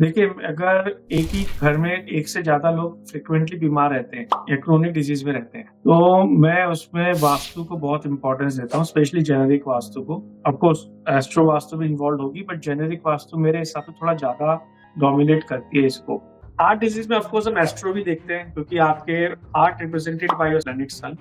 देखिए, अगर एक ही घर में एक से ज़्यादा लोग फ्रीक्वेंटली बीमार रहते हैं या क्रोनिक डिजीज़ में रहते हैं, तो मैं उसमें वास्तु को बहुत इम्पोर्टेंस देता हूँ, स्पेशली जेनेरिक वास्तु को। ऑफ कोर्स एस्ट्रो वास्तु भी इन्वॉल्वड होगी, बट जेनेरिक वास्तु मेरे हिसाब से थोड़ा ज़्यादा डोमिनेट करती है इसको। हार्ट डिजीज़ में ऑफ कोर्स हम एस्ट्रो भी देखते हैं, क्योंकि आपके heart represented by your planet sun,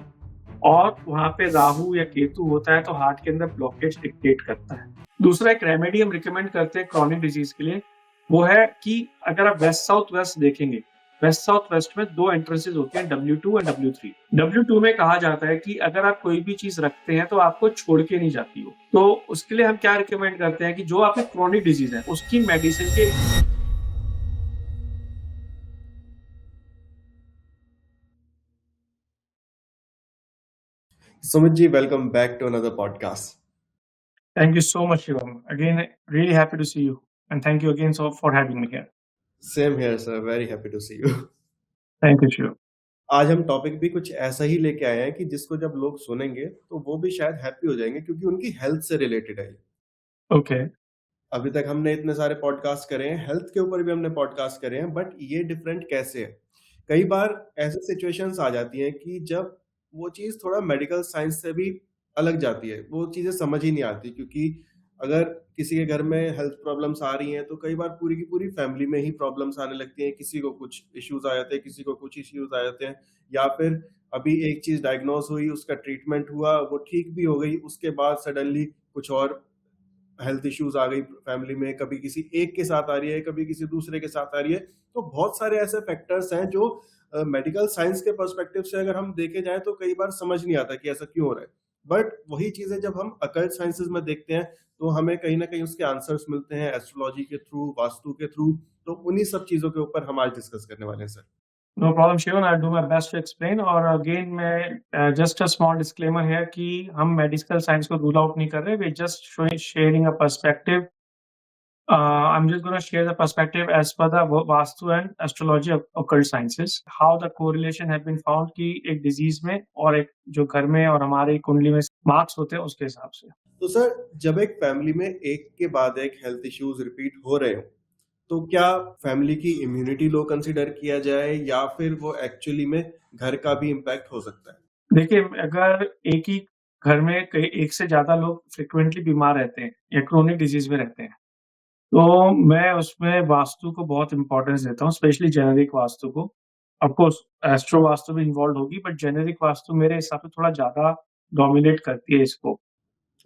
और वहाँ पे राहु या केतु होता है, तो हार्ट के अंदर ब्लॉकेज डिक्टेट करता है। दूसरा एक रेमेडी हम रिकमेंड करते हैं क्रोनिक डिजीज़ के लिए, वो है कि अगर आप वेस्ट साउथ वेस्ट देखेंगे, वेस्ट साउथ वेस्ट में 2 एंट्रेंसेस होते हैं, W2 और W3। W2 में कहा जाता है कि अगर आप कोई भी चीज़ रखते हैं तो आपको छोड़ के नहीं जाती हो। तो उसके लिए हम क्या रिकमेंड करते हैं कि जो आपकी क्रोनिक डिजीज़ है, उसकी मेडिसिन के Sumit ji, welcome back to another podcast. Thank you so much, Shivam. Again, really happy to see you, and thank you again for having me here. Same here, sir. Very happy to see you. Thank you, Shivam. आज हम topic भी कुछ ऐसा ही लेके आए हैं कि जिसको जब लोग सुनेंगे तो वो भी शायद हैप्पी हो जाएंगे क्योंकि उनकी हेल्थ से रिलेटेड है ये। Okay. अभी तक हमने इतने सारे पॉडकास्ट करे हैं, हेल्थ के ऊपर भी हमने पॉडकास्ट करे हैं, बट ये डिफरेंट कैसे है? कई बार ऐसी सिचुएशंस आ जाती हैं कि जब वो चीज़ थोड़ा मेडिकल साइंस से भी अलग जाती है, वो चीज़ें समझ ही नहीं आती क्योंकि अगर किसी के घर में हेल्थ प्रॉब्लम्स आ रही हैं तो कई बार पूरी की पूरी फैमिली में ही प्रॉब्लम्स आने लगती हैं, किसी को कुछ इश्यूज आ जाते हैं, किसी को कुछ इश्यूज आ जाते हैं, या फिर अभी एक चीज़ डायग्नोज हुई, उसका ट्रीटमेंट हुआ, वो ठीक भी हो गई, उसके बाद सडनली कुछ और हेल्थ इश्यूज आ गई फैमिली में, कभी किसी एक के साथ आ रही है, कभी किसी दूसरे के साथ आ रही है। तो बहुत सारे ऐसे फैक्टर्स हैं जो मेडिकल साइंस के पर्सपेक्टिव से अगर हम देखे जाएं तो कई बार समझ नहीं आता कि ऐसा क्यों हो रहा है, बट वही चीजें जब हम अकल्ट साइंसेज में देखते हैं तो हमें कहीं ना कहीं उसके आंसर्स मिलते हैं एस्ट्रोलॉजी के थ्रू, वास्तु के थ्रू। तो उन्हीं सब चीजों के ऊपर हम आज डिस्कस करने वाले हैं sir. No problem, Shivan. I'll do my best to explain. और अगेन मैं जस्ट अ स्मॉल डिस्क्लेमर है कि हम मेडिकल साइंस को रूल आउट नहीं कर रहे. We just sharing a perspective. I'm just going to share the perspective as per the vastu and astrology of occult sciences. How the correlation have been found कि एक disease में और एक जो घर में और हमारी कुंडली में मार्क्स होते हैं उसके हिसाब से. तो सर, जब एक फैमिली में एक के बाद एक हेल्थ इश्यूज रिपीट हो रहे हो तो क्या फैमिली की इम्यूनिटी लो कंसीडर किया जाए या फिर वो एक्चुअली में घर का भी इम्पैक्ट हो सकता है? देखिए, अगर एक ही घर में एक से ज्यादा लोग फ्रिक्वेंटली बीमार रहते हैं या क्रोनिक डिजीज में रहते हैं, तो मैं उसमें वास्तु को बहुत इम्पोर्टेंस देता हूँ, स्पेशली जेनेरिक वास्तु को। ऑफ कोर्स एस्ट्रो वास्तु भी इन्वॉल्व होगी, बट जेनेरिक वास्तु मेरे हिसाब से थोड़ा ज्यादा डोमिनेट करती है इसको।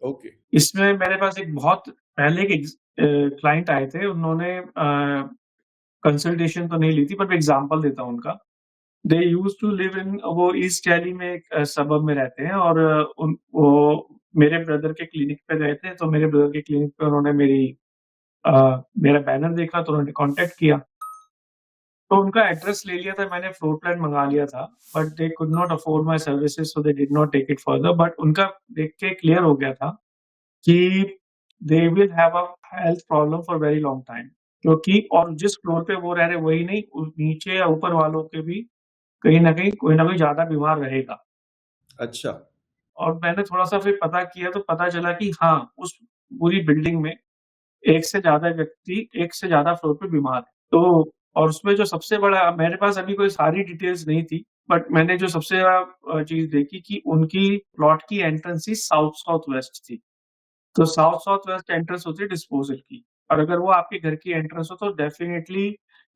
ओके। इसमें मेरे पास एक बहुत पहले एक क्लाइंट आए थे, उन्होंने कंसल्टेशन तो नहीं ली थी, बट एग्जांपल देता हूँ उनका। They used to live in, वो ईस्ट दिल्ली में एक सबब में रहते हैं, और वो मेरे ब्रदर के क्लिनिक पे गए थे, तो मेरे ब्रदर के क्लिनिक पे उन्होंने मेरा बैनर देखा तो उन्होंने कांटेक्ट किया, तो उनका एड्रेस ले लिया था मैंने, फ्लोर प्लान मंगा लिया था, but they could not afford my services, so they did not take it further. But उनका देख के क्लियर हो गया था कि they will have a health problem for very long time, क्योंकि और जिस फ्लोर पे वो रह रहे वही नहीं, नीचे या ऊपर वालों के भी कहीं ना कहीं कोई ना कोई ज्यादा बीमार रहेगा। अच्छा। और मैंने थोड़ा सा फिर पता किया तो पता चला कि हाँ, उस पूरी बिल्डिंग में एक से ज्यादा व्यक्ति एक से ज्यादा फ्लोर पे बीमार है। तो और उसमें जो सबसे बड़ा, मेरे पास अभी कोई सारी डिटेल्स नहीं थी, बट मैंने जो सबसे बड़ा चीज देखी कि उनकी प्लॉट की एंट्रेंस ही साउथ साउथ वेस्ट थी। तो साउथ साउथ वेस्ट एंट्रेंस होती है डिस्पोजल की, और अगर वो आपके घर की एंट्रेंस हो तो डेफिनेटली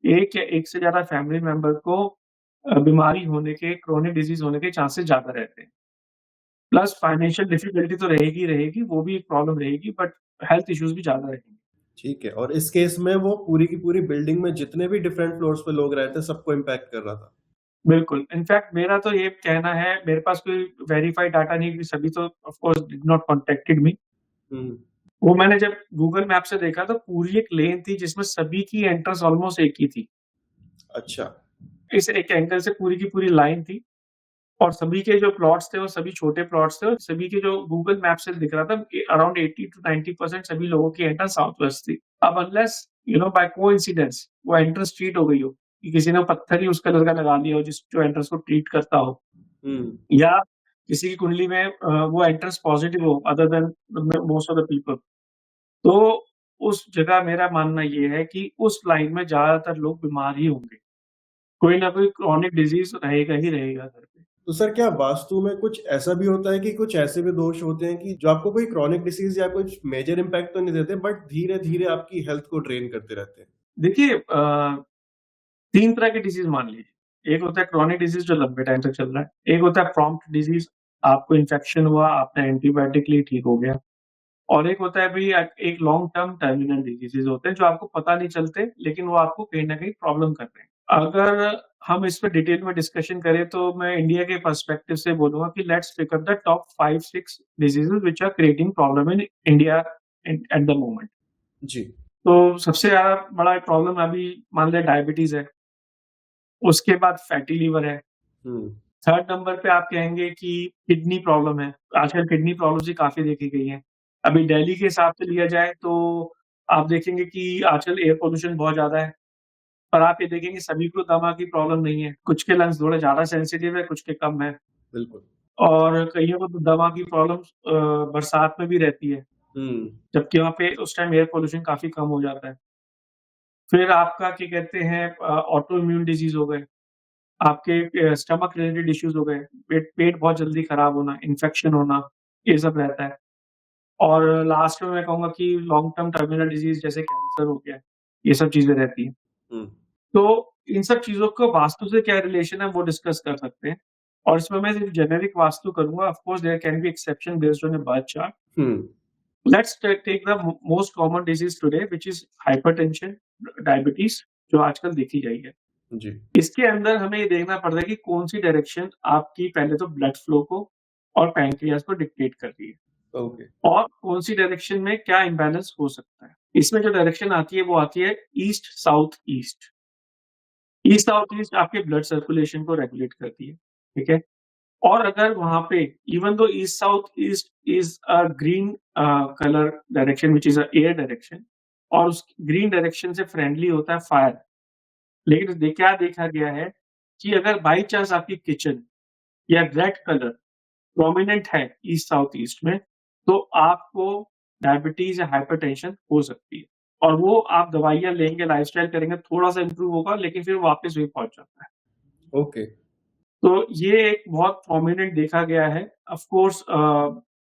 एक या एक से ज्यादा फैमिली मेंबर को बीमारी होने के, क्रोनिक डिजीज होने के चांसेस ज्यादा रहते हैं। प्लस फाइनेंशियल डिफिकल्टी तो रहेगी रहेगी, वो भी एक प्रॉब्लम रहेगी, बट हेल्थ इश्यूज भी ज्यादा रहेंगे। ठीक है, और इस केस में वो पूरी की पूरी बिल्डिंग में जितने भी डिफरेंट फ्लोर्स पे लोग रहते हैं सबको इम्पैक्ट कर रहा था। बिल्कुल, इनफैक्ट मेरा तो ये कहना है, मेरे पास कोई वेरीफाइड डाटा नहीं, कि सभी तो of course did not contacted me. वो मैंने जब गूगल मैप से देखा तो पूरी एक लेन थी जिसमें सभी की एंट्रेंस ऑलमोस्ट एक ही थी। अच्छा। इस एक एंगल से पूरी की पूरी लाइन थी, और सभी के जो प्लॉट्स थे वो सभी छोटे प्लॉट्स थे, और सभी के जो गूगल मैप से दिख रहा था अराउंड 80 to 90% सभी लोगों की एंट्रेंस साउथ वेस्ट थी। अब अनलेस बाय कोइंसिडेंस वो एंट्रेंस ट्रीट हो गई हो, कि किसी ने पत्थर ही उस कलर का लगा दिया हो जिस जो एंट्रेंस को ट्रीट करता हो, या किसी की कुंडली में वो एंट्रेंस पॉजिटिव हो other than most of the people, तो उस जगह मेरा मानना ये है कि उस लाइन में ज़्यादातर लोग बीमार ही होंगे। कोई ना कोई क्रॉनिक डिज़ीज़ रहेगा ही रहेगा घर पे। तो सर क्या वास्तु में कुछ ऐसा भी होता है कि कुछ ऐसे भी दोष होते हैं कि जो आपको कोई क्रॉनिक डिसीज़ या कुछ मेजर इम्पैक्ट तो नहीं देते बट धीरे-धीरे आपकी हेल्थ को ड्रेन करते रहते हैं? देखिए 3 तरह के डिज़ीज़ मान लीजिए। एक होता है क्रॉनिक डिज़ीज़ जो लंबे टाइम तक चल रहा है। एक होता है प्रॉम्प्ट डिज़ीज़, आपको इन्फेक्शन हुआ, आपने एंटीबायोटिक ली, ठीक हो गया। और एक होता है भई एक लॉन्ग टर्म टर्मिनल डिज़ीज़ेज़ होते हैं जो आपको पता नहीं चलते, लेकिन वो आपको कहीं न कहीं प्रॉब्लम कर रहे हैं। अगर हम इस पे डिटेल में डिस्कशन करें तो मैं इंडिया के पर्सपेक्टिव से बोलूँगा कि let's pick up the top 5-6 diseases which are creating problem in India at the moment. जी। तो सबसे ज़्यादा बड़ा प्रॉब्लम अभी मान लें डायबिटीज़ है, उसके बाद फैटी लिवर है, हुँ। थर्ड नंबर पे आप कहेंगे कि किडनी प्रॉब्लम है। आजकल किडनी प्रॉब्लम्स भी काफ़ी देखी गई हैं। अभी दिल्ली के हिसाब से लिया जाए तो आप देखेंगे कि आजकल एयर पॉल्यूशन बहुत ज़्यादा है, पर आप ये देखेंगे सभी को दमा की प्रॉब्लम नहीं है। कुछ के लंग्स थोड़े ज़्यादा सेंसिटिव है, कुछ के कम है बिल्कुल। और कइयों को तो दमा की प्रॉब्लम्स बरसात में भी रहती है, हुँ। जबकि वहाँ पे उस टाइम एयर पॉल्यूशन काफ़ी कम हो जाता है। फिर आपका क्या कहते हैं ऑटो इम्यून डिज़ीज़ हो गए, आपके स्टमक रिलेटेड इश्यूज़ हो गए, पेट पेट बहुत जल्दी खराब होना, इन्फेक्शन होना, ये सब रहता है। और लास्ट में मैं कहूँगा कि लॉन्ग टर्म टर्मिनल डिज़ीज़ जैसे कैंसर हो गया, ये सब चीज़ें रहती हैं। हुँ। तो इन सब चीज़ों को वास्तु से क्या रिलेशन है वो डिस्कस कर सकते हैं। और इसमें मैं सिर्फ जेनेरिक वास्तु करूँगा, of course there can be exception based on a birth chart. Hmm. Let's take the most common disease today which is hypertension, diabetes जो आजकल देखी गई है। जी। इसके अंदर हमें ये देखना पड़ता है कि कौन-सी डायरेक्शन आपकी पहले तो ब्लड फ्लो को और पैंक्रियाज़ को डिक्टेट कर रही है ओके। और कौन-सी डायरेक्शन में क्या इम्बैलेंस हो सकता है। इसमें जो डायरेक्शन आती है वो आती है east, south, east. East, south, east आपके ब्लड सर्कुलेशन को रेगुलेट करती है, ठीक है? और अगर वहाँ पे even though east, south, east is a green colour direction which is a air direction और उस ग्रीन डायरेक्शन से फ्रेंडली होता है फायर। लेकिन क्या देखा गया है कि अगर बाय चांस आपकी किचन या रेड कलर प्रोमिनेंट है ईस्ट साउथ ईस्ट में, तो आपको डायबिटीज़ या हाइपरटेंशन हो सकती है। और वो आप दवाइयाँ लेंगे, लाइफ़स्टाइल करेंगे, थोड़ा-सा इम्प्रूव होगा लेकिन फिर वापस वही पहुँच जाता है। ओके। तो ये एक बहुत प्रोमिनेंट देखा गया है। ऑफ़ कोर्स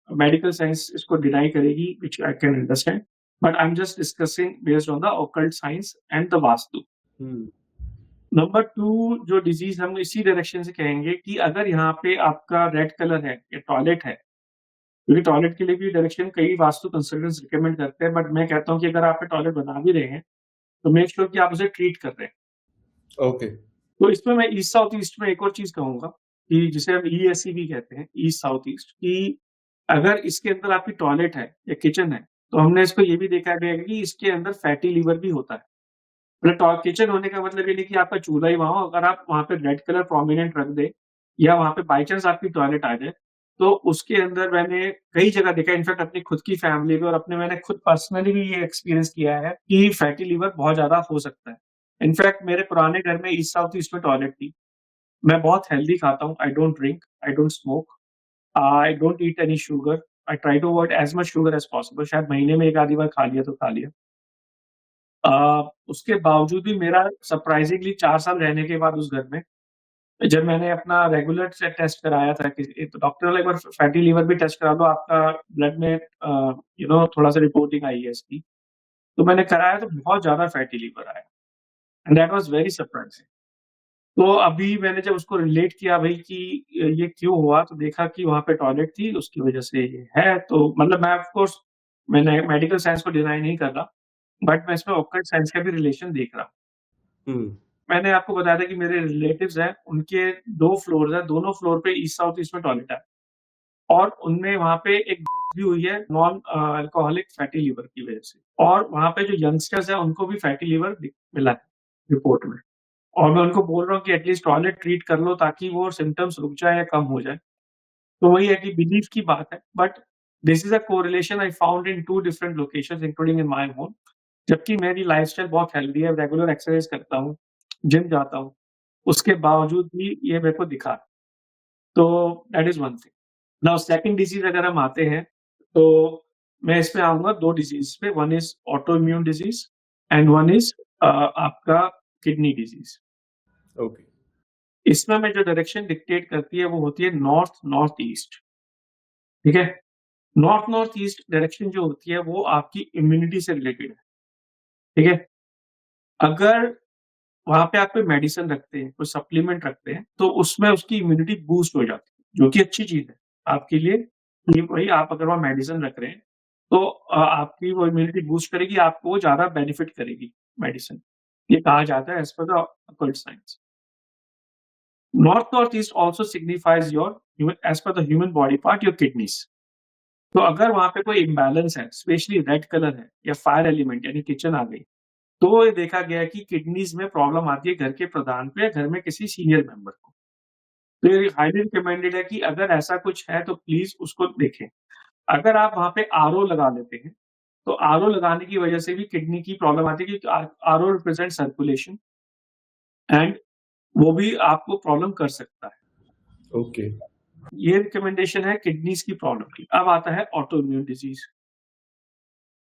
मेडिकल साइंस इसको डिनाई करेगी which I can understand, but I am just discussing based on the occult science and the vastu. Hmm. Number 2 जो डिज़ीज़ हम इसी डायरेक्शन से कहेंगे कि अगर यहाँ पे आपका रेड कलर है या टॉयलेट है, क्योंकि टॉयलेट के लिए भी डायरेक्शन कई वास्तु कंसल्टेंट्स रिकमेंड करते हैं, बट मैं कहता हूँ कि अगर आप टॉयलेट बना भी रहे हैं, तो मेक श्योर कि आप उसे ट्रीट कर रहे हैं। ओके। तो इसमें मैं ईस्ट साउथ ईस्ट में एक और चीज़ कहूँगा कि जिसे हम ईएसई भी कहते हैं, ईस्ट साउथ ईस्ट कि अगर इसके अंदर आपकी टॉयलेट है या किचन है, तो हमने इसको ये भी देखा गया है कि इसके अंदर फैटी लिवर भी होता है। मतलब किचन होने का मतलब ये नहीं कि आपका चूल्हा ही वहाँ हो, अगर आप वहाँ पे रेड कलर प्रोमिनेंट रख दें या वहाँ पे बाय चांस आपकी टॉयलेट आ जाए, तो उसके अंदर मैंने कई जगह देखा है, इनफैक्ट अपनी खुद की फैमिली में और अपने मैंने खुद पर्सनली भी ये एक्सपीरियंस किया है कि फैटी लिवर बहुत ज़्यादा हो सकता है। इनफैक्ट मेरे पुराने घर में ईस्ट साउथ ईस्ट में टॉयलेट थी। मैं बहुत हेल्दी खाता हूँ, I don't drink, I don't smoke, I don't eat any sugar, I try to avoid as much sugar as possible, शायद महीने में 1 आधी बार खा लिया तो खा लिया। उसके बावजूद भी मेरा सरप्राइज़िंगली 4 साल रहने के बाद उस घर में, जब मैंने अपना रेगुलर से टेस्ट कराया था कि तो डॉक्टर ने एक बार फैटी लिवर भी टेस्ट करा लो, आपका ब्लड में थोड़ा-सा रिपोर्टिंग आई है इसकी। तो मैंने कराया तो बहुत ज़्यादा फैटी लिवर आया and that was very surprising. तो अभी मैंने जब उसको रिलेट किया भई कि ये क्यों हुआ? तो देखा कि वहाँ पे टॉयलेट थी, उसकी वज़ह से ये है। तो मतलब मैं ऑफ़ कोर्स मैंने मेडिकल साइंस को डिनाई नहीं कर रहा, बट मैं इसमें ऑक्कल्ट साइंस का भी रिलेशन देख रहा हूँ। हुँ। मैंने आपको बताया था कि मेरे रिलेटिव्स हैं, उनके 2 फ्लोर्स हैं, दोनों फ्लोर पे ईस्ट साउथ ईस्ट में टॉयलेट है और उनमें वहाँ पे एक डेथ भी हुई है नॉन अल्कोहलिक फैटी लिवर की वज़ह से और वहाँ पे जो यंगस्टर्स हैं, उनको भी फैटी लिवर मिला है रिपोर्ट में और मैं उनको बोल रहा हूँ कि एटलीस्ट टॉयलेट ट्रीट कर लो ताकि वो सिम्पटम्स रुक जाए या कम हो जाए। तो वही है कि बिलीफ की बात है, but this is a correlation I found in 2 different locations including in my home. जबकि मेरी लाइफ़स्टाइल बहुत हेल्दी है, रेगुलर एक्सरसाइज़ करता हूँ, जिम जाता हूँ, उसके बावजूद भी ये मेरे को दिखा। तो that is one thing. Now second disease अगर हम आते हैं, तो मैं इसमें आऊंगा 2 डिजीज पे, one is auto immune disease and one is आपका किडनी डिजीज। ओके। इसमें मैं जो डायरेक्शन डिक्टेट करती है वो होती है नॉर्थ नॉर्थ ईस्ट। ठीक है, नॉर्थ नॉर्थ ईस्ट डायरेक्शन जो होती है वो आपकी इम्यूनिटी से रिलेटेड है। ठीक है, अगर वहां पे आप कोई मेडिसिन रखते हैं, कोई सप्लीमेंट रखते हैं, तो उसमें उसकी इम्यूनिटी बूस्ट हो जाती है, जो कि अच्छी चीज है आपके लिए। कि भाई आप अगर वहां मेडिसिन रख रहे हैं तो आपकी वो इम्यूनिटी बूस्ट करेगी, आपको वो ज्यादा बेनिफिट करेगी मेडिसिन। ये कहा जाता है as per the occult science. North north east also signifies your as per the human body part your kidneys. तो अगर वहां पे कोई इम्बैलेंस है, स्पेशली रेड कलर है या फायर एलिमेंट यानी किचन आ गई, तो ये देखा गया है कि किडनीज में प्रॉब्लम आती है घर के प्रधान को या घर में किसी सीनियर मेंबर को। तो ये हाईली रिकमेंडेड है कि अगर ऐसा कुछ है तो प्लीज उसको देखें। अगर आप वहां पे आरओ लगा लेते हैं, तो आरओ लगाने की वजह से भी किडनी की प्रॉब्लम आती है, क्योंकि आरओ रिप्रेजेंट सर्कुलेशन एंड वो भी आपको प्रॉब्लम कर सकता है। ओके। ये रिकमेंडेशन है किडनीज की प्रॉब्लम की। अब आता है auto immune disease.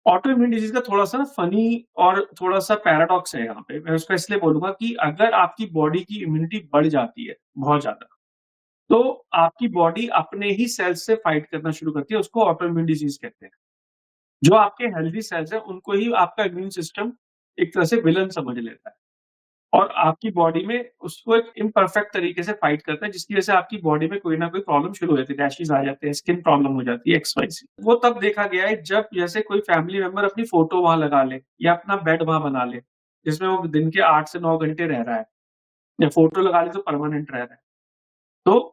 Auto immune disease का थोड़ा सा फनी और थोड़ा सा पैराडॉक्स है यहाँ पे। मैं उसका इसलिए बोलूंगा कि अगर आपकी बॉडी की इम्यूनिटी बढ़ जाती है बहुत ज्यादा, तो आपकी बॉडी अपने ही सेल्स से फाइट करना शुरू करती है, उसको ऑटो इम्यून डिजीज कहते हैं। जो आपके हेल्दी सेल्स हैं उनको ही आपका इम्यून सिस्टम एक तरह से विलन समझ लेता है, और आपकी बॉडी में उसको एक इम्परफेक्ट तरीके से फाइट करता है, जिसकी वजह से आपकी बॉडी में कोई ना कोई प्रॉब्लम शुरू हो जाती है, रैशेस आ जाते हैं, स्किन प्रॉब्लम हो जाती है, एक्स वाई ज़ेड। वो तब देखा गया है जब जैसे कोई फैमिली मेंबर अपनी फोटो वहां लगा ले या अपना बेड वहां बना ले, जिसमें वो दिन के 8 से 9 घंटे रह रहा है, या फोटो लगा ले तो परमानेंट रह रहा है, तो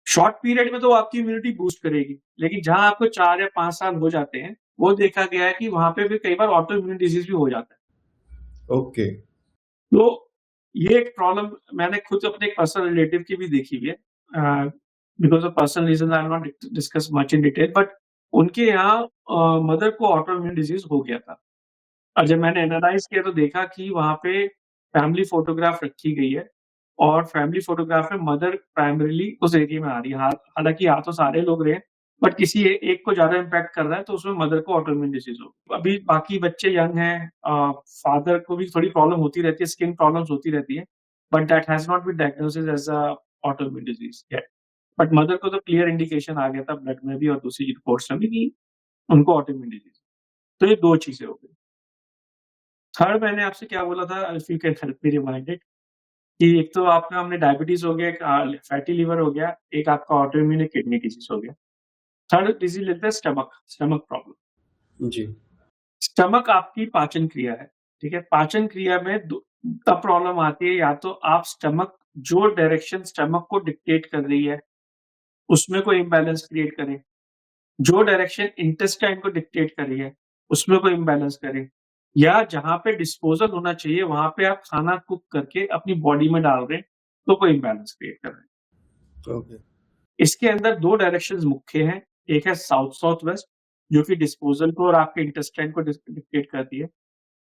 शॉर्ट पीरियड में तो आपकी इम्यूनिटी बूस्ट करेगी। लेकिन जहां आपको 4 या 5 साल हो जाते हैं, वो देखा गया है कि वहां पे भी कई बार ऑटो इम्यून डिजीज भी हो जाता है। ओके। तो ये एक प्रॉब्लम मैंने खुद अपने एक पर्सनल रिलेटिव की भी देखी हुई है। Because of personal reason I will not discuss much in detail, but उनके यहाँ मदर को ऑटो इम्यून डिजीज हो गया था। और जब मैंने एनालाइज किया तो देखा कि वहां पे फैमिली फोटोग्राफ रखी गई है, और फैमिली फोटोग्राफ में मदर प्राइमरीली उस एरिया में आ रही है। हालांकि आ तो सारे लोग रहे, बट किसी एक को ज्यादा इम्पैक्ट कर रहा है, तो उसमें मदर को ऑटोइम्यून डिजीज हो। अभी बाकी बच्चे यंग हैं, फादर को भी थोड़ी प्रॉब्लम होती रहती है, स्किन प्रॉब्लम्स होती रहती है, but that has not been diagnosis as a autoimmune disease yet. But mother को तो क्लियर इंडिकेशन आ गया था ब्लड में भी और दूसरी रिपोर्ट्स में भी कि उनको ऑटोइम्यून डिजीज। तो ये 2 चीजें हो गई। थर्ड मैंने आपसे क्या बोला था, if you can help me remind it, कि एक तो आपका हमने डायबिटीज हो गया, एक फैटी लिवर हो गया, एक आपका ऑटोइम्यून किडनी डिजीज हो गया। थर्ड डिजीज लेते हैं स्टमक, स्टमक प्रॉब्लम। जी। स्टमक आपकी पाचन क्रिया है। ठीक है, पाचन क्रिया में तब प्रॉब्लम आती है, या तो आप स्टमक, जो डायरेक्शन स्टमक को डिक्टेट कर रही है उसमें कोई इम्बैलेंस क्रिएट करें, जो डायरेक्शन इंटेस्टाइन को डिक्टेट कर रही है उसमें कोई इम्बैलेंस करें, या जहां पे डिस्पोजल होना चाहिए वहां पे आप खाना कुक करके अपनी बॉडी में डाल रहे हैं, तो कोई इम्बैलेंस क्रिएट कर रहे हैं। ओके। इसके अंदर 2 डायरेक्शंस मुख्य हैं। एक है साउथ साउथ वेस्ट, जो कि डिस्पोजल को और आपके इंटेस्टाइन को डिक्टेट करती है,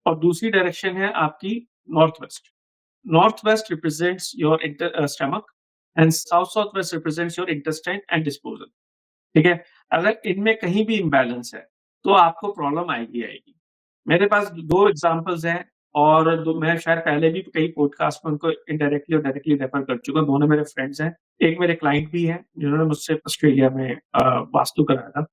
और दूसरी डायरेक्शन है आपकी north west. North west represents your stomach and south south west represents your intestine and disposal. ठीक है, अगर इनमें कहीं भी इम्बैलेंस है तो आपको प्रॉब्लम आएगी आएगी। मेरे पास 2 एग्जांपल्स हैं, और मैं शायद पहले भी कई पॉडकास्ट में उनको इनडायरेक्टली और डायरेक्टली रेफर कर चुका हूँ। दोनों मेरे फ्रेंड्स हैं, एक मेरे क्लाइंट भी हैं जिन्होंने मुझसे ऑस्ट्रेलिया में वास्तु कराया था।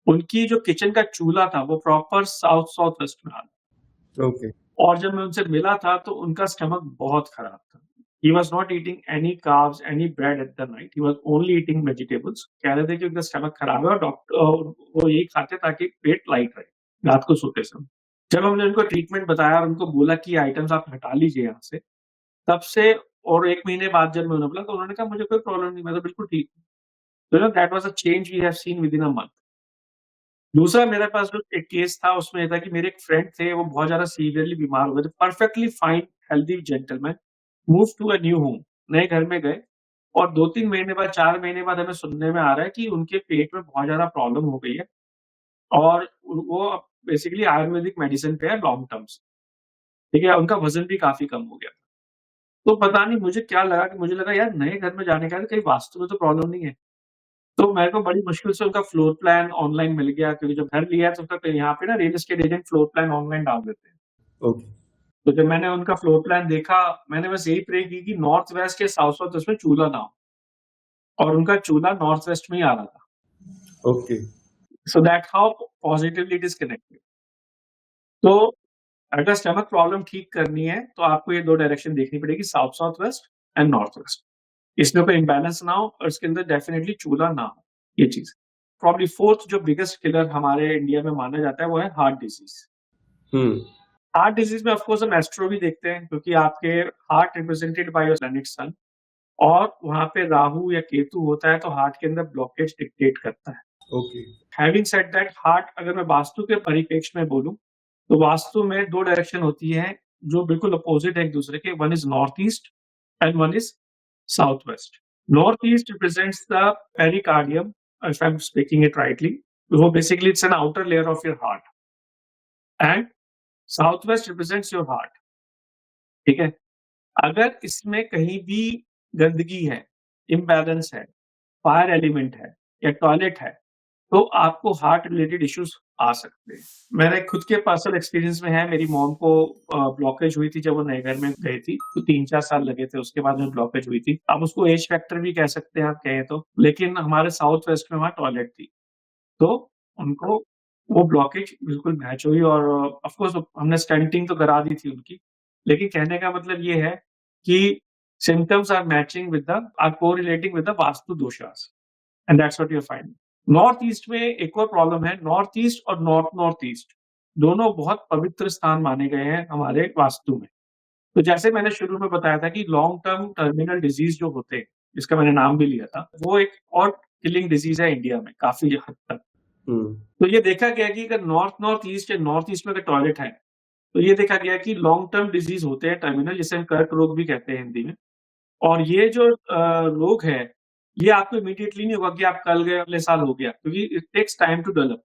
उनकी जो किचन का चूल्हा था वो प्रॉपर साउथ साउथ वेस्ट में आ रहा। ओके। और जब मैं उनसे मिला था तो उनका स्टमक बहुत खराब था। He was not eating any carbs, any bread at the night, he was only eating vegetables. कह रहे थे कि उनका स्टमक खराब है, और डॉक्टर वो यही खाते ताकि पेट लाइट रहे रात को सोते समय। जब हमने उनको ट्रीटमेंट बताया और उनको बोला कि आइटम्स आप हटा लीजिए यहाँ से, तब से और 1 महीने बाद जब मैं उन्हें बोला तो उन्होंने कहा मुझे कोई प्रॉब्लम नहीं, मैं तो बिल्कुल ठीक हूँ। तो that was a change we have seen within a month. दूसरा मेरे पास जो एक केस था उसमें ये था कि मेरे एक फ्रेंड थे, वो बहुत ज़्यादा सीवियरली बीमार हो गए थे, perfectly fine healthy gentleman, move to a new home, नए घर में गए, और 2-3 महीने बाद, 4 महीने बाद हमें सुनने में आ रहा है कि उनके पेट में बहुत ज़्यादा प्रॉब्लम हो गई है, और वो अब बेसिकली आयुर्वेदिक मेडिसिन पे है लॉन्ग टर्म से। ठीक है, उनका वज़न भी काफ़ी कम हो गया। तो पता नहीं मुझे क्या लगा, कि मुझे लगा यार नए घर में जाने का है तो कहीं वास्तु में तो प्रॉब्लम नहीं है। तो मेरे को बड़ी मुश्किल से उनका फ्लोर प्लान ऑनलाइन मिल गया, क्योंकि जब घर लिया तो फिर यहाँ पे ना real estate agent floor plan online डाल देते हैं। ओके। तो जब मैंने उनका फ्लोर प्लान देखा, मैंने बस यही प्रे की कि नॉर्थ वेस्ट या साउथ साउथ उसमें चूल्हा ना हो, और उनका चूल्हा नॉर्थ वेस्ट में ही आ रहा था। Okay. So that how positively it is connected. तो अगर स्टमक प्रॉब्लम ठीक करनी है तो आपको ये 2 डायरेक्शन देखनी पड़ेगी, south south west and north west. इसमें कोई इम्बैलेंस ना हो और इसके अंदर डेफिनिटली चूल्हा ना हो, ये चीज़। प्रॉब्ली 4th जो बिगेस्ट किलर हमारे इंडिया में माना जाता है वो है heart disease. Hmm. Heart disease में ऑफ कोर्स हम एस्ट्रो भी देखते हैं, क्योंकि आपके heart represented by your planet sun, और वहाँ पे राहु या केतु होता है तो हार्ट के अंदर ब्लॉकेज डिक्टेट करता है। Okay. Having said that, heart अगर मैं वास्तु के परिप्रेक्ष्य में बोलूँ, तो वास्तु में 2 डायरेक्शन होती है जो बिल्कुल अपोजिट है एक-दूसरे के। One is north east and one is south west. North east represents the pericardium, if I am speaking it rightly. वो basically it's an outer layer of your heart, and south west represents your heart, ठीक है? अगर इसमें कहीं भी गंदगी है, imbalance है, फायर एलिमेंट है या टॉयलेट है, तो आपको हार्ट रिलेटेड इश्यूज आ सकते हैं। मेरे खुद के पर्सनल एक्सपीरियंस में है, मेरी मॉम को ब्लॉकेज हुई थी जब वो नए घर में गई थी, तो 3-4 साल लगे थे, उसके बाद में ब्लॉकेज हुई थी। आप उसको एज फैक्टर भी कह सकते हैं, आप कहें तो, लेकिन हमारे साउथ वेस्ट में वहाँ टॉयलेट थी, तो उनको वो ब्लॉकेज बिल्कुल मैच हुई, और ऑफ कोर्स हमने स्टेंटिंग तो करा दी थी उनकी। लेकिन कहने का मतलब ये है कि symptoms are matching with the are correlating with the vastu doshas, and that's what you are finding. North east में एक और प्रॉब्लम है, नॉर्थ ईस्ट और नॉर्थ नॉर्थ ईस्ट दोनों बहुत पवित्र स्थान माने गए हैं हमारे वास्तु में। तो जैसे मैंने शुरू में बताया था कि लॉन्ग टर्म टर्मिनल डिजीज जो होते हैं, जिसका मैंने नाम भी लिया था, वो एक और किलिंग डिजीज है इंडिया में काफी हद तक। हुँ। तो ये देखा गया कि अगर नॉर्थ नॉर्थ ईस्ट या नॉर्थ ईस्ट में अगर टॉयलेट है, तो ये देखा गया कि लॉन्ग टर्म डिजीज होते हैं टर्मिनल, जिसे हम कर्क रोग भी कहते हैं हिंदी में। और ये जो रोग है, ये आपको इमीडिएटली नहीं होगा कि आप कल गए अगले साल हो गया, क्योंकि it takes time to develop.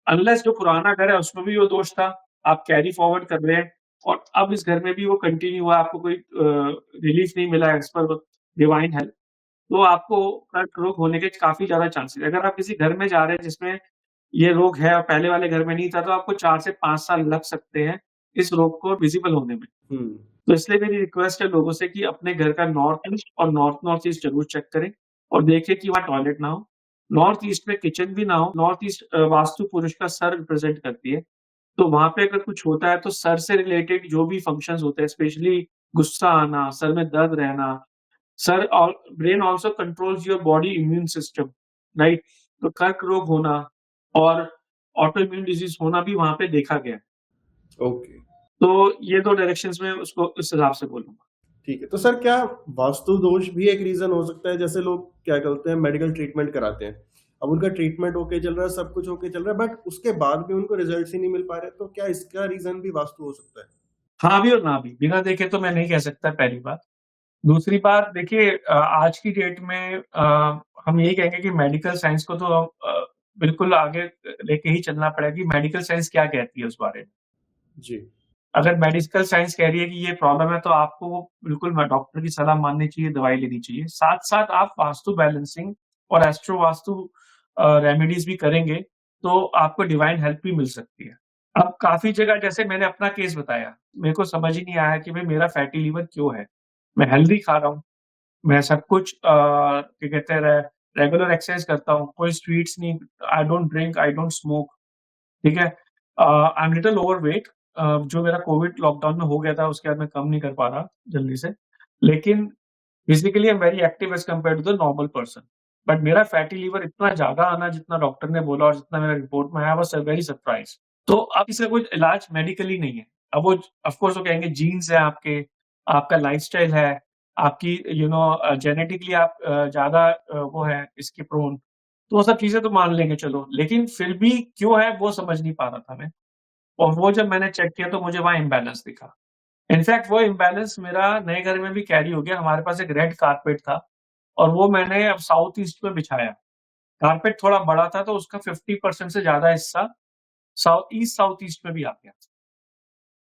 Unless जो पुराना घर है उसमें भी वो दोष था, आप कैरी फॉरवर्ड कर रहे हैं, और अब इस घर में भी वो कंटिन्यू हुआ, आपको कोई रिलीफ नहीं मिला एज़ पर डिवाइन हेल्प, तो आपको कर्क रोग होने के काफ़ी ज़्यादा चांसेस है। अगर आप किसी घर में जा रहे हैं जिसमें ये रोग है और पहले वाले घर में नहीं था, तो आपको 4 से 5 साल लग सकते हैं इस रोग को विज़िबल होने में। हुँ। तो इसलिए मेरी रिक्वेस्ट है लोगों से कि अपने घर का नॉर्थ ईस्ट और नॉर्थ नॉर्थ ईस्ट ज़रूर चेक करें, और देखें कि वहाँ टॉयलेट ना हो। नॉर्थ ईस्ट में किचन भी ना हो। नॉर्थ ईस्ट वास्तु पुरुष का सर रिप्रेज़ेंट करती है, तो वहाँ पे अगर कुछ होता है तो सर से रिलेटेड जो भी फंक्शंस होते हैं, स्पेशली गुस्सा आना, सर में दर्द रहना, सर और brain also controls your body immune system, right? तो कर्क रोग होना और ऑटो इम्यून डिजीज़ होना भी वहाँ पे देखा गया है। ओके। तो ये 2 डायरेक्शंस में उसको इस हिसाब से बोलूँगा। ठीक है। तो सर क्या वास्तु दोष भी एक रीज़न हो सकता है? जैसे लोग क्या करते हैं मेडिकल ट्रीटमेंट कराते हैं। अब उनका ट्रीटमेंट ओके चल रहा है, सब कुछ ओके चल रहा है बट उसके बाद भी उनको रिज़ल्ट्स ही नहीं मिल पा रहे, तो क्या इसका रीज़न भी वास्तु हो सकता है? हाँ भी और ना भी, बिना देखे तो मैं नहीं कह सकता, पहली बात। दूसरी बात देखिए, आज की डेट में हम यही कहेंगे कि मेडिकल साइंस को तो बिल्कुल आगे लेके ही चलना पड़ेगा कि मेडिकल साइंस क्या कहती है उस बारे में। जी। अगर मेडिकल साइंस कह रही है कि ये प्रॉब्लम है, तो आपको वो बिल्कुल डॉक्टर की सलाह माननी चाहिए, दवाई लेनी चाहिए। साथ-साथ आप वास्तु बैलेंसिंग और एस्ट्रो वास्तु रेमेडीज़ भी करेंगे, तो आपको डिवाइन हेल्प भी मिल सकती है। अब काफ़ी जगह, जैसे मैंने अपना केस बताया, मेरे को समझ ही नहीं आया कि भई मेरा फैटी लिवर क्यों है? मैं हेल्दी खा रहा हूँ, मैं सब कुछ क्या कहते हैं रेगुलर एक्सरसाइज करता हूँ, कोई स्वीट्स नहीं, आई don't drink, I don't smoke, ठीक है? आई एम लिटिल ओवरवेट, जो मेरा कोविड लॉकडाउन में हो गया था, उसके बाद मैं कम नहीं कर पा रहा जल्दी से। लेकिन physically I am very active as compared to the normal person. But मेरा फैटी लिवर इतना ज़्यादा आना जितना डॉक्टर ने बोला और जितना मेरा रिपोर्ट में आया, आई वाज़ वेरी सरप्राइज़्ड। तो अब इसका कोई इलाज मेडिकली नहीं है। अब वो ऑफ कोर्स वो कहेंगे जीन्स है आपके, आपका लाइफ़स्टाइल है, आपकी जेनेटिकली आप ज़्यादा वो है इसके प्रोन, तो वो सब चीज़ें तो मान लेंगे चलो, लेकिन फिर भी क्यों है वो समझ नहीं पा रहा था मैं। और वो जब मैंने चेक किया तो मुझे वहाँ इम्बैलेंस दिखा। इनफैक्ट वो इम्बैलेंस मेरा नए घर में भी कैरी हो गया। हमारे पास एक रेड कारपेट था और वो मैंने अब साउथ ईस्ट में बिछाया। कारपेट थोड़ा बड़ा था तो उसका 50% से ज़्यादा हिस्सा साउथ ईस्ट में भी आ गया।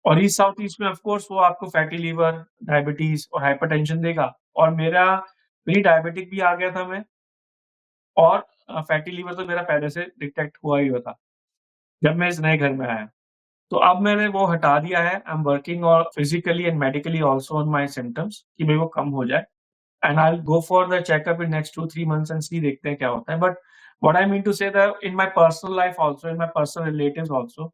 और ईस्ट साउथ ईस्ट में ऑफ कोर्स वो आपको फैटी लिवर, डायबिटीज़ और हाइपरटेंशन देगा, और मेरा प्री डायबिटिक भी आ गया था मैं, और फैटी लीवर तो मेरा पहले से डिटेक्ट हुआ ही हुआ था, जब मैं इस नए घर में आया। तो अब मैंने वो हटा दिया है। आई एम वर्किंग और physically and medically also on my symptoms कि मेरे को कम हो जाए। And I will go for the checkup in next 2-3 months and see देखते हैं क्या होता है। But what I mean to say that in my personal life also, in my personal relatives also,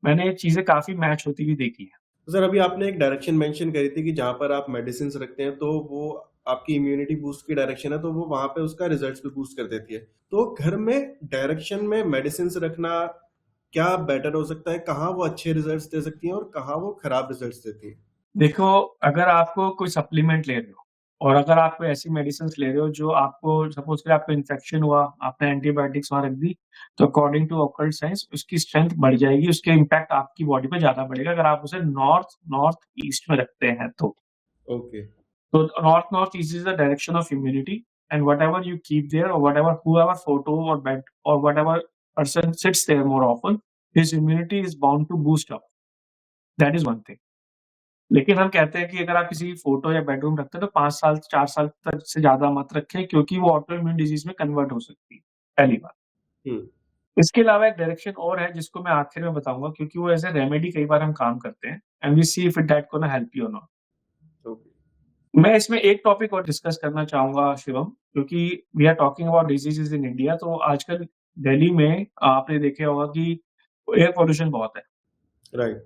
मैंने ये चीज़ें काफ़ी मैच होती हुई देखी हैं। तो सर अभी आपने एक डायरेक्शन मेंशन करी थी कि जहाँ पर आप मेडिसिन्स रखते हैं तो वो आपकी इम्यूनिटी बूस्ट की डायरेक्शन है, तो वो वहाँ पे उसका रिजल्ट्स भी बूस्ट कर देती है। तो घर में डायरेक्शन में मेडिसिन्स रखना क्या बेटर हो सकता है? कहाँ वो अच्छे रिजल्ट्स दे सकती हैं और कहाँ वो खराब रिजल्ट्स देती हैं? देखो, अगर आपको कोई सप्लीमेंट ले रहे हो और अगर आप कोई ऐसी मेडिसिन्स ले रहे हो जो आपको सपोज़ करें आपको इन्फेक्शन हुआ, आपने एंटीबायोटिक्स वहाँ रख दी, तो अकॉर्डिंग टू ऑकल्ट साइंस उसकी स्ट्रेंथ बढ़ जाएगी, उसके इम्पैक्ट आपकी बॉडी पे ज़्यादा बढ़ेगा अगर आप उसे नॉर्थ ईस्ट में रखते हैं तो। Okay, So north-northeast is the direction of immunity, and whatever you keep there, or whatever whoever photo or bed or whatever person sits there more often, his immunity is bound to boost up. That is one thing. लेकिन हम कहते हैं कि अगर आप किसी की photo या बेडरूम रखते हैं तो 5 साल 4 साल तक से ज़्यादा मत रखें क्योंकि वो ऑटो इम्यून डिजीज़ में कन्वर्ट हो सकती है, पहली बात। हुँ, इसके अलावा एक डायरेक्शन और है जिसको मैं आखिर में बताऊँगा क्योंकि वो एज़ अ रेमेडी कई बार हम काम करते हैं and we see if that gonna help you और नॉट। ओके, मैं इसमें एक टॉपिक और डिस्कस करना चाहूँगा शिवम, क्योंकि we are talking about diseases in India, तो आजकल दिल्ली में आपने देखा होगा कि एयर पॉल्यूशन बहुत है राइट,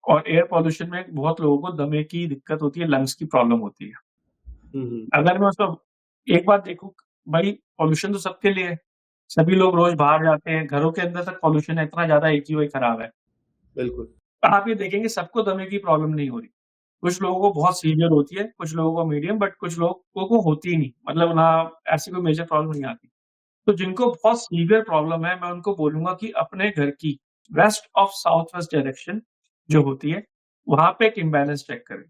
और एयर पॉल्यूशन में बहुत लोगों को दमे की दिक्कत होती है, लंग्स की प्रॉब्लम होती है। हुँ, हुँ, अगर मैं उसको एक बात देखूँ, भाई पॉल्यूशन तो सबके लिए है, सभी लोग रोज़ बाहर जाते हैं, घरों के अंदर तक पॉल्यूशन है, इतना ज़्यादा AQI खराब है। बिल्कुल, आप ये देखेंगे सबको दमे की प्रॉब्लम नहीं हो रही। कुछ लोगों को बहुत सीवियर होती है, कुछ लोगों को मीडियम, बट कुछ लोगों को होती ही नहीं। मतलब ना ऐसी कोई मेजर प्रॉब्लम नहीं आती। तो जिनको बहुत सीवियर प्रॉब्लम है, मैं उनको बोलूँगा कि अपने घर की west of south west direction जो होती है, वहाँ पे एक इम्बैलेंस चेक करें।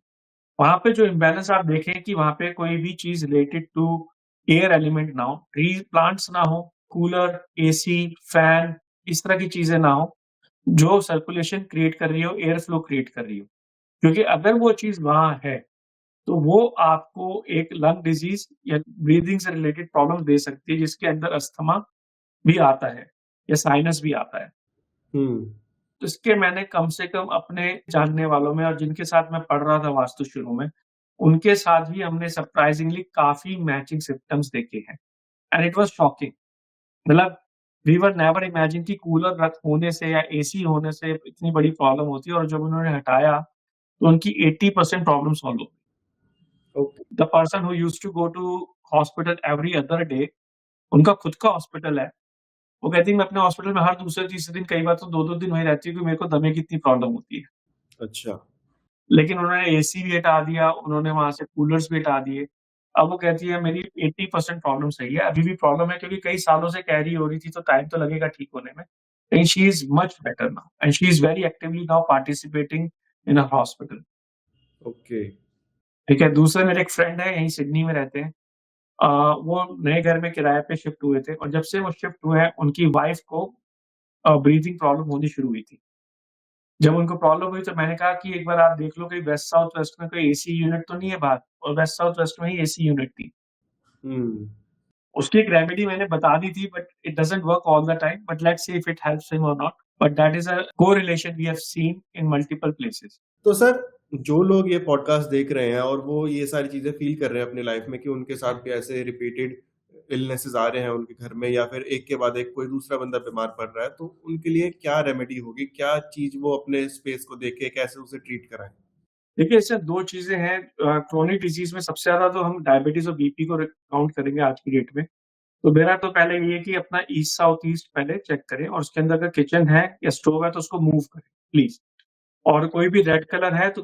वहाँ पे जो इम्बैलेंस आप देखें कि वहाँ पे कोई भी चीज़ रिलेटेड टू एयर एलिमेंट ना हो, ट्री प्लांट्स ना हो, कूलर, एसी, फैन इस तरह की चीज़ें ना हो, जो सर्कुलेशन क्रिएट कर रही हो, एयर फ्लो क्रिएट कर रही हो। क्योंकि अगर वो चीज़ वहाँ है, तो वो आपको एक लंग डिज़ीज़ या ब्रीथिंग से रिलेटेड प्रॉब्लम दे सकती है, जिसके अंदर अस्थमा भी आता है या साइनस भी आता है। हुँ, तो इसके मैंने कम से कम अपने जानने वालों में और जिनके साथ मैं पढ़ रहा था वास्तु शुरू में, उनके साथ भी हमने सरप्राइज़िंगली काफ़ी मैचिंग सिम्पटम्स देखे हैं एंड इट वाज़ शॉकिंग। मतलब वी वर नेवर इमेजिन कि कूलर रख होने से या एसी होने से इतनी बड़ी प्रॉब्लम होती है और जब उन्होंने हटाया, तो उनकी 80% प्रॉब्लम सॉल्व हो गई। Okay, the person who used to go to hospital every other day, उनका खुद का हॉस्पिटल है। वो कहती है मैं अपने हॉस्पिटल में हर दूसरे तीसरे दिन कई बार तो 2-2 दिन वहीं रहती हूँ क्योंकि मेरे को दमे की इतनी प्रॉब्लम होती है। अच्छा, लेकिन उन्होंने एसी भी हटा दिया, उन्होंने वहाँ से कूलर्स भी हटा दिए। अब वो कहती है मेरी 80% प्रॉब्लम सही है, अभी भी प्रॉब्लम है क्योंकि कई सालों से कह रही हो रही थी तो टाइम तो लगेगा ठीक होने में। लेकिन she is much better now and she is very actively now participating in a hospital. Okay, ठीक है, दूसरे मेरे एक फ्रेंड है यहीं सिडनी में रहते हैं। अ, वो नए घर में किराए पे शिफ्ट हुए थे और जब से वो शिफ्ट हुए हैं, उनकी वाइफ को ब्रीथिंग प्रॉब्लम होनी शुरू हुई थी। जब उनको प्रॉब्लम हुई तो मैंने कहा कि एक बार आप देख लो कि वेस्ट साउथ वेस्ट में कोई एसी यूनिट तो नहीं है बाहर, और वेस्ट साउथ वेस्ट में ही एसी यूनिट थी। हुँ। उसकी एक रेमेडी मैंने बता दी थी but it doesn't work all the time, but let's see if it helps him और not, but that is a correlation we have seen in multiple places. तो सर, जो लोग ये पॉडकास्ट देख रहे हैं और वो ये सारी चीज़ें फ़ील कर रहे हैं अपनी लाइफ़ में कि उनके साथ भी ऐसे रिपीटेड इलनेसेस आ रहे हैं उनके घर में या फिर एक के बाद एक कोई दूसरा बंदा बीमार पड़ रहा है, तो उनके लिए क्या रेमेडी होगी? क्या चीज़ वो अपने स्पेस को देख के कैसे उसे ट्रीट कराएँ? देखिए, इससे 2 चीज़ें हैं। क्रोनिक डिज़ीज़ में सबसे ज़्यादा तो हम डायबिटीज़ और बीपी को काउंट करेंगे आज की डेट में। तो मेरा तो पहले ये है कि अपना ईस्ट साउथ ईस्ट पहले चेक करें और उसके अंदर अगर किचन है या स्टोव है तो उसको मूव करें, प्लीज़। और कोई भी रेड कलर है तो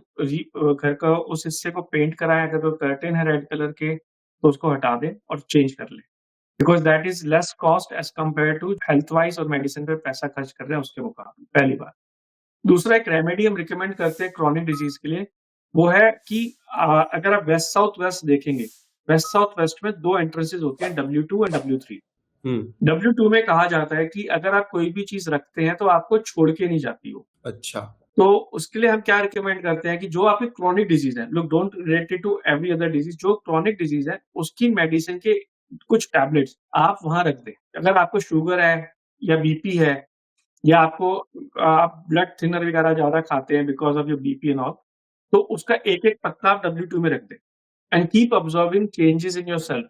घर का उस हिस्से को पेंट कराएँ, अगर वो कर्टेन है रेड कलर के तो उसको हटा दें और चेंज कर लें। Because that is less cost as compared to health wise और मेडिसिन पे पैसा खर्च कर रहे हैं उसके मुकाबले, पहली बात। दूसरा एक रेमेडी हम रिकमेंड करते हैं क्रोनिक डिज़ीज़ के लिए, वो है कि अगर आप वेस्ट साउथ वेस्ट देखेंगे, वेस्ट साउथ वेस्ट में 2 एंट्रेंसेस होती हैं, W2 and W3। Hmm, W2 में कहा जाता है कि अगर आप कोई भी चीज़ रखते हैं तो आपको छोड़ के नहीं जाती वो। अच्छा, तो उसके लिए हम क्या रिकमेंड करते हैं कि जो आपकी क्रोनिक डिज़ीज़ है, look don't relate it to every other disease, जो क्रोनिक डिज़ीज़ है, उसकी मेडिसिन के कुछ टैबलेट्स आप वहाँ रख दें। अगर आपको शुगर है या बीपी है या आपको आप ब्लड थिनर वगैरह ज़्यादा खाते हैं because of your BP and all, तो उसका एक-एक पत्ता आप W2 में रख दें and keep observing changes in yourself.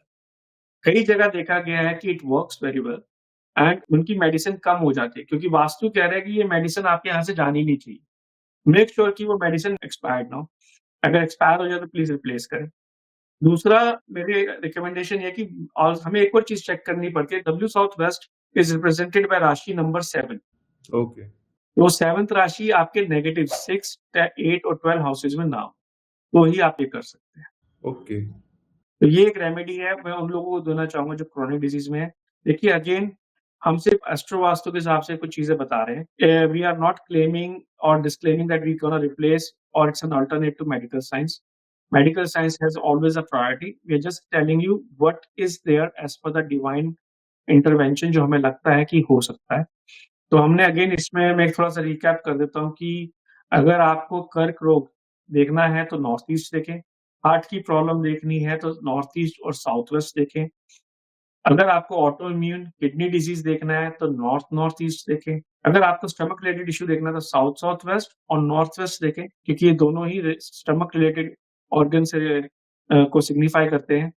कई जगह देखा गया है कि it works very well and उनकी मेडिसिन कम हो जाती है क्योंकि वास्तु कह रहा है कि ये मेडिसिन आपके यहाँ से जानी नहीं चाहिए। मेक श्योर कि वो मेडिसिन एक्सपायर्ड ना हो। अगर एक्सपायर हो जाए तो प्लीज़ रिप्लेस करें। दूसरा मेरी रिकमेंडेशन ये है कि और हमें एक और चीज़ चेक करनी पड़ती है, W south west is represented by राशि नंबर 7। ओके। तो 7th राशि आपके नेगेटिव 6, 8 और 12 हाउसेज़ में ना हो, तो ही आप ये कर सकते हैं। ओके। तो ये एक रेमेडी है, मैं उन लोगों को देना चाहूँगा जो क्रोनिक डिज़ीज़ में है। देखिए अगेन हम सिर्फ़ एस्ट्रो वास्तु के हिसाब से कुछ चीज़ें बता रहे हैं। वी आर नॉट क्लेमिंग और disclaiming that we gonna replace और it's an alternate to medical science. Medical science has always a priority. We are just telling you what is there as per the divine intervention जो हमें लगता है कि हो सकता है। तो हमने अगेन इसमें मैं थोड़ा-सा रिकैप कर देता हूँ कि अगर आपको कर्क रोग देखना है तो नॉर्थ ईस्ट देखें, हार्ट की प्रॉब्लम देखनी है तो नॉर्थ ईस्ट और साउथ वेस्ट देखें। अगर आपको ऑटो इम्यून किडनी डिजीज़ देखना है तो नॉर्थ ईस्ट देखें। अगर आपको स्टमक रिलेटेड इश्यू देखना है तो साउथ वेस्ट और नॉर्थ वेस्ट देखें क्योंकि ये दोनों ही स्टमक रिलेटेड ऑर्गन से को सिग्निफाई करते हैं।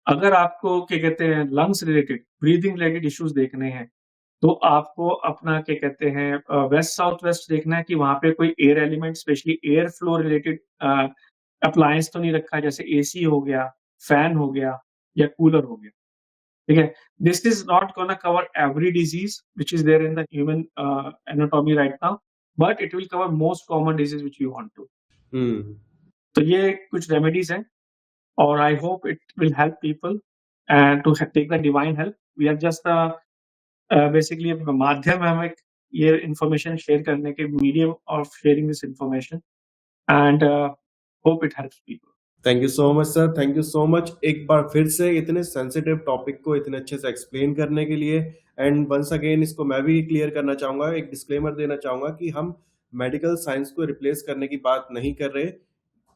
अगर आपको क्या कहते हैं lungs related, breathing related issues देखने हैं, तो आपको अपना क्या कहते हैं वेस्ट साउथ वेस्ट देखना है कि वहाँ पे कोई air element specially air flow related appliance तो नहीं रखा है जैसे एसी हो गया, फैन हो गया या कूलर हो गया, ठीक है? This is not gonna cover every disease which is there in the human anatomy right now, but it will cover most common disease which you want to. हुँ। तो ये कुछ रेमेडीज़ हैं और I hope it will help people and to take the divine help. We are just basically a माध्यम है, हम एक ये इन्फॉर्मेशन शेयर करने के medium of sharing this information and hope it helps people. Thank you so much sir, thank you so much एक बार फिर से इतने सेंसिटिव टॉपिक को इतने अच्छे से एक्सप्लेन करने के लिए। एंड वंस अगेन इसको मैं भी क्लियर करना चाहूँगा, एक डिस्क्लेमर देना चाहूँगा कि हम मेडिकल साइंस को रिप्लेस करने की बात नहीं कर रहे।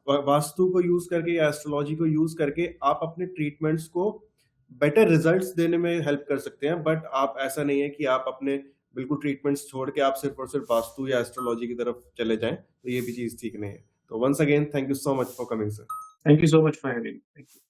वास्तु को यूज़ करके या एस्ट्रोलॉजी को यूज़ करके आप अपने ट्रीटमेंट्स को बेटर रिजल्ट्स देने में हेल्प कर सकते हैं, बट आप ऐसा नहीं है कि आप अपने बिल्कुल ट्रीटमेंट्स छोड़ के आप सिर्फ और सिर्फ वास्तु या एस्ट्रोलॉजी की तरफ चले जाएँ, तो ये भी चीज़ ठीक नहीं है। तो once again thank you so much for coming sir. Thank you so much for having me. Thank you.